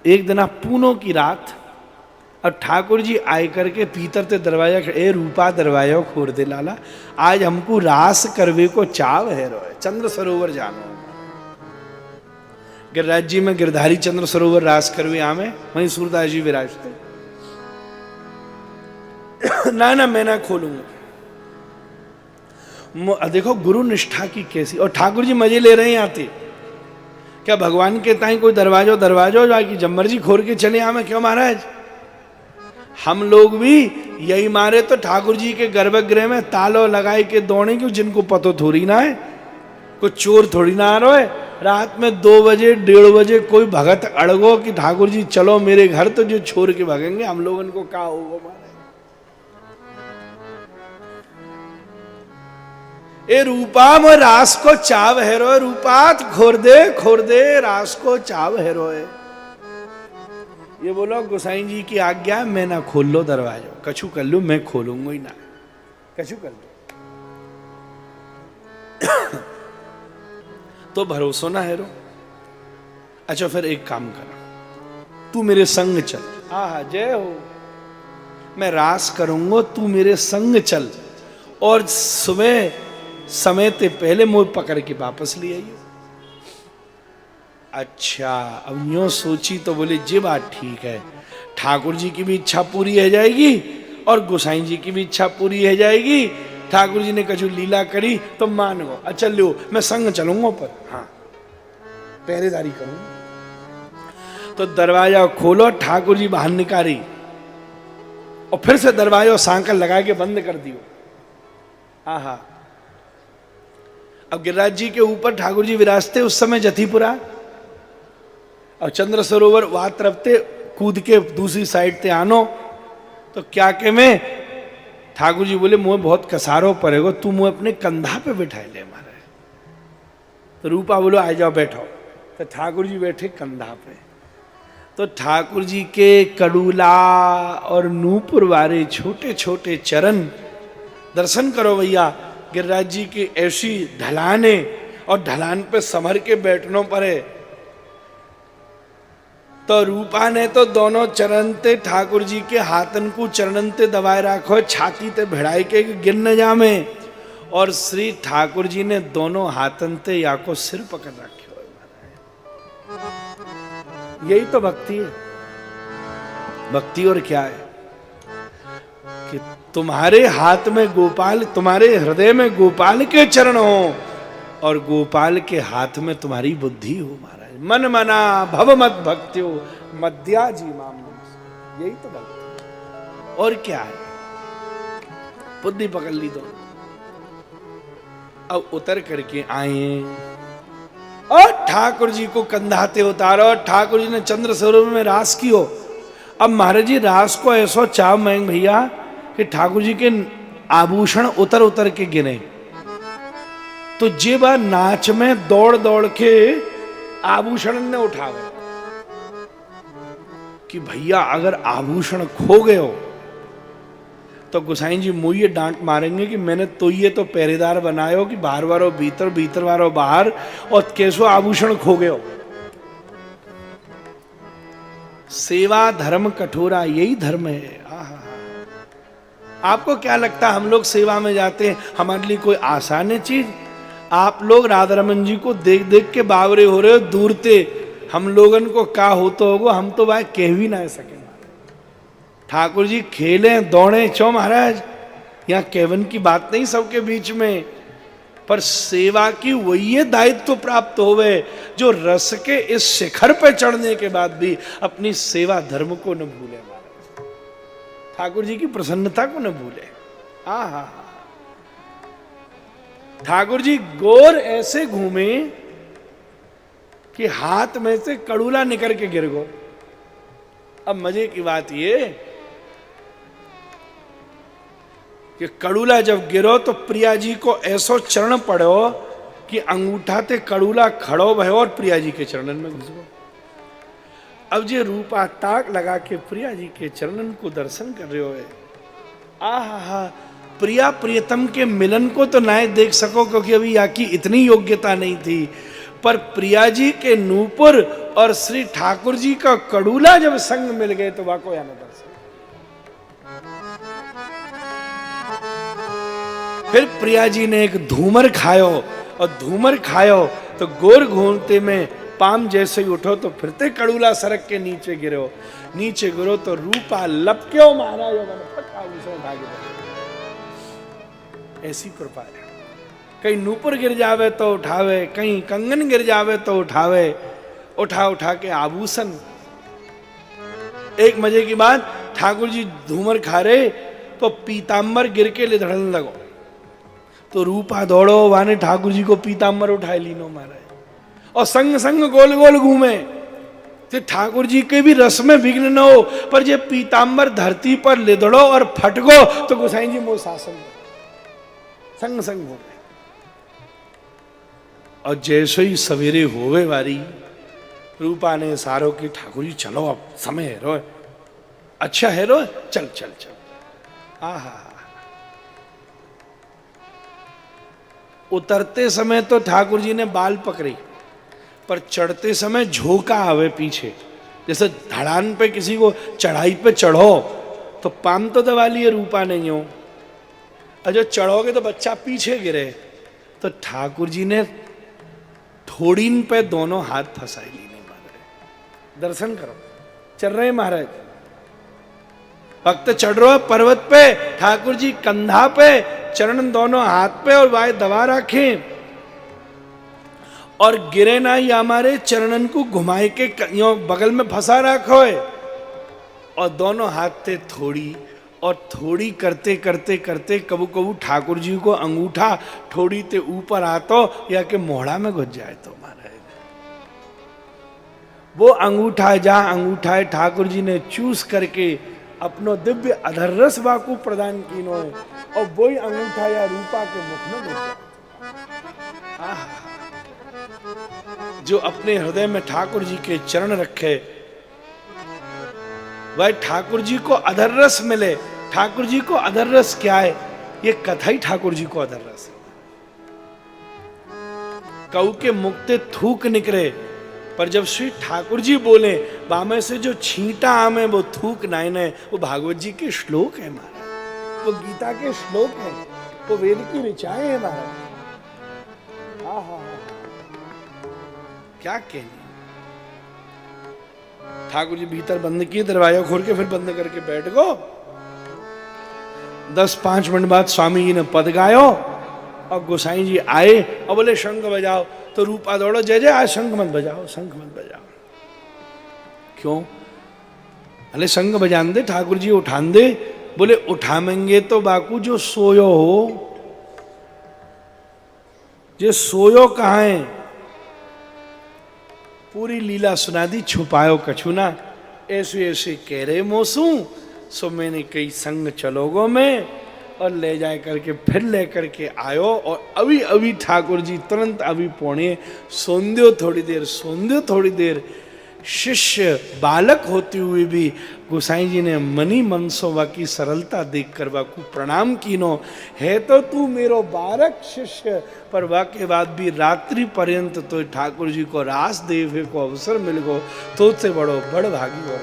एक दिन पूनों की रात, और ठाकुर जी आए करके पीतर ते दरवाजा, ए रूपा दरवाजा खोर दे लाला, आज हमको रास करवे को चाव है रोए, चंद्र सरोवर जानो। गिरिराज जी में गिरधारी चंद्र सरोवर रास करवे आमे, वहीं सूरदास जी विराजते। ना मैं ना खोलूंगा। देखो गुरु निष्ठा की कैसी, और ठाकुर जी मजे ले रहे हैं आते। क्या भगवान के ताई कोई दरवाजो जाकि जम्मर जी खोल के चले आमे? क्यों महाराज, हम लोग भी यही मारे तो ठाकुर जी के गर्भगृह में तालो लगाए के दौड़े, क्यों? जिनको पतो थोड़ी ना है, कोई चोर थोड़ी ना आ रहा है। रात में 2 बजे 1:30 बजे कोई भगत अड़गो कि ठाकुर जी चलो मेरे घर, तो जो छोड़ के भागेंगे, हम लोगों को क्या होगा मारे। ए रूपा में रास को चाव है रो, रूपात खोर दे रास को चाव है रो। ये बोलो गोसाई जी की आज्ञा, मैं ना खोल लो दरवाजा, कछु कर लू, मैं खोलूंगा ही ना, कछु कर लो। तो भरोसा ना है रो। अच्छा फिर एक काम कर, तू मेरे संग चल। आहा जय हो, मैं रास करूंगा, तू मेरे संग चल, और सुबह समय ते पहले मुझे पकड़ के वापस ले आइयो। अच्छा, अब यूं सोची तो बोले जी बात ठीक है, ठाकुर जी की भी इच्छा पूरी हो जाएगी और गोसाई जी की भी इच्छा पूरी हो जाएगी। ठाकुर जी ने कछु लीला करी तो मान गो, अच्छा लो मैं संग चलूंगा, पर हाँ पहरेदारी करूंगा। तो दरवाजा खोलो, ठाकुर जी बाहर निकाली, और फिर से दरवाजा सांकल लगा के बंद कर दियो। आहा, अब गिरिराज जी के ऊपर ठाकुर जी विराजते उस समय जथीपुरा, और चंद्र सरोवर वहां तरफ ते कूद के दूसरी साइड ते आनो। तो क्या के में ठाकुर जी बोले मुझे बहुत कसारो पड़ेगा, तू मुझे अपने कंधा पे बिठाए ले मारे। तो रूपा बोलो आ जाओ बैठो। तो ठाकुर जी बैठे कंधा पे। तो ठाकुर जी के कड़ूला और नूपुर वाले छोटे छोटे चरण दर्शन करो भैया। गिरिराज जी की ऐसी ढलाने, और ढलान पे संभर के बैठनो पड़े। तो रूपा ने तो दोनों चरण ते ठाकुर जी के हाथन को चरणन ते दबाए रखो, छाती ते भिड़ाई के गिर न जामे। और श्री ठाकुर जी ने दोनों हाथन ते या को सिर पकड़ रखे हो। यही तो भक्ति है। भक्ति और क्या है कि तुम्हारे हाथ में गोपाल, तुम्हारे हृदय में गोपाल के चरण हो, और गोपाल के हाथ में तुम्हारी बुद्धि हो महाराज। मन मना भव मत भक्त्यो मध्या जी माम, यही तो भक्ति और क्या है। बुद्धि पकड़ ली दो। अब उतर करके आए और ठाकुर जी को कंधाते उतारो। ठाकुर जी ने चंद्र सरोवर में रास कियो। अब महाराज जी रास को ऐसा चाव मांग भैया कि ठाकुर जी के आभूषण उतर उतर के गिरे। तो जे बार नाच में दौड़ दौड़ के आभूषण ने उठावे कि भैया अगर आभूषण खो गए हो तो गोसाई जी मुझे डांट मारेंगे कि मैंने तो ये तो पहरेदार बनाए हो कि बाहर वारो भीतर, भीतर वारो बाहर, और कैसो आभूषण खो गए हो। सेवा धर्म कठोरा, यही धर्म है। आपको क्या लगता है हम लोग सेवा में जाते हैं हमारे लिए कोई आसान है चीज? आप लोग राधा रमन जी को देख देख के बावरे हो रहे हो दूर से। हम लोगन को क्या होता होगा हम तो भाई कह भी ना सके। ठाकुर जी खेले दौड़े चो महाराज, यहाँ केवन की बात नहीं सबके बीच में, पर सेवा की वही दायित्व तो प्राप्त होवे जो रस के इस शिखर पे चढ़ने के बाद भी अपनी सेवा धर्म को न भूले महाराज, ठाकुर जी की प्रसन्नता को न भूले। आहा, ठाकुर जी गोर ऐसे घूमे कि हाथ में से कड़ूला निकल के गिर गो। अब मजे की बात ये कि कड़ूला जब गिरो तो प्रिया जी को ऐसो चरण पड़ो कि अंगूठा ते कड़ूला खड़ो भयो और प्रिया जी के चरणन में घुस गो। अब जे रूपा ताक लगा के प्रिया जी के चरणन को दर्शन कर रहे हो। आहा, प्रिया प्रियतम के मिलन को तो ना देख सको क्योंकि अभी यहाँ की इतनी योग्यता नहीं थी, पर प्रिया जी के नूपुर और श्री ठाकुर जी का कड़ूला जब संग मिल गए तो वाको यानी दर्शन। फिर प्रिया जी ने एक धूमर खायो, और धूमर खायो तो गोर घूमते में पाम जैसे ही उठो तो फिरते कड़ूला सरक के नीचे गिरो, नीचे गिरो तो रूपा लपक्यो महाराज उठा के। ऐसी कृपा है। कहीं नूपुर गिर जावे तो उठावे, कहीं कंगन गिर जावे तो उठावे, उठा उठा के आभूषण। एक मजे की बात, ठाकुर जी धूमर खा रहे तो पीताम्बर गिर के लिधड़न लगो, तो रूपा दौड़ो वाने ठाकुर जी को पीताम्बर उठाए लीनो मारे, और संग संग गोल गोल घूमे, तो ठाकुर जी के भी रस में विघ्न न हो। पर जे पीताम्बर धरती पर लिधड़ो और फटगो तो गोसाई जी मोह शासन संग संग हो गए। और जैसे ही सवेरे होवे वारी, रूपा ने सारो की ठाकुर जी चलो अब समय है रो, अच्छा है रो, चल चल चल। आहा, उतरते समय तो ठाकुर जी ने बाल पकड़े, पर चढ़ते समय झोंका आवे पीछे, जैसे ढलान पे किसी को चढ़ाई पे चढ़ो तो पाम तो दबा लिए रूपा ने यूं, और जो चढ़ोगे तो बच्चा पीछे गिरे, तो ठाकुर जी ने थोड़ीन पे दोनों हाथ फंसाई ली। नहीं महाराज दर्शन करो, चल रहे महाराज, भक्त चढ़ रहे पर्वत पे, ठाकुर जी कंधा पे, चरण दोनों हाथ पे और वाय दबा रखे, और गिरे ना ये हमारे चरणन को घुमाए के बगल में फंसा रखो है, और दोनों हाथ थे थोड़ी, और थोड़ी करते करते करते कबू कबू ठाकुर जी को अंगूठा थोड़ी ते ऊपर आतो या के मोहड़ा में घुस जाए तो महाराज वो अंगूठा जहां अंगूठा है ठाकुर जी ने चूस करके अपनो दिव्य अधरस वाकू प्रदान कीनो है, और वही अंगूठा या रूपा के मुख में घुस जाए। जो अपने हृदय में ठाकुर जी के चरण रखे, वह ठाकुर जी को अधरस मिले। ठाकुर जी को अधरस क्या है? ये कथा ही ठाकुर जी को अधरस है। कऊ के मुक्ते थूक निकले, पर जब श्री ठाकुर जी बोले बामे से जो छींटा आमे वो थूक नाइने, वो भागवत जी के श्लोक है महाराज, वो गीता के श्लोक है, वो वेद की ऋचाएं है महाराज। क्या कहने। ठाकुर जी भीतर बंद किए, दरवाजा खोल के फिर बंद करके बैठ गो। 10-5 मिनट बाद स्वामी जी ने पद गायो, और गोसाई जी आए और बोले शंख बजाओ, तो रूपा दौड़ो, जय जय आज शंख मत बजाओ, शंख मत बजाओ। क्यों? अरे शंख बजान दे, ठाकुर जी उठान दे। बोले उठामेंगे तो बाकू जो सोयो हो, जो सोयो कहाँ है? पूरी लीला सुना दी, छुपायो कछु ना। ऐसे ऐसे कह रहे मोसू, सो मैंने कई संग चलोगो में, और ले जाए करके फिर ले करके आयो। और अभी अभी ठाकुर जी तुरंत अभी पौने सोंद्यो थोड़ी देर, सोंद्यो थोड़ी देर। शिष्य बालक होते हुए भी गोसाई जी ने मनी मनसोवा की सरलता देख कर वाकू प्रणाम कीनो। है तो तू मेरो बालक शिष्य, पर वाके बाद भी रात्रि पर्यंत तो ठाकुर जी को रास देवे को अवसर मिल गो, तो से बड़ो बड़ भागी हो।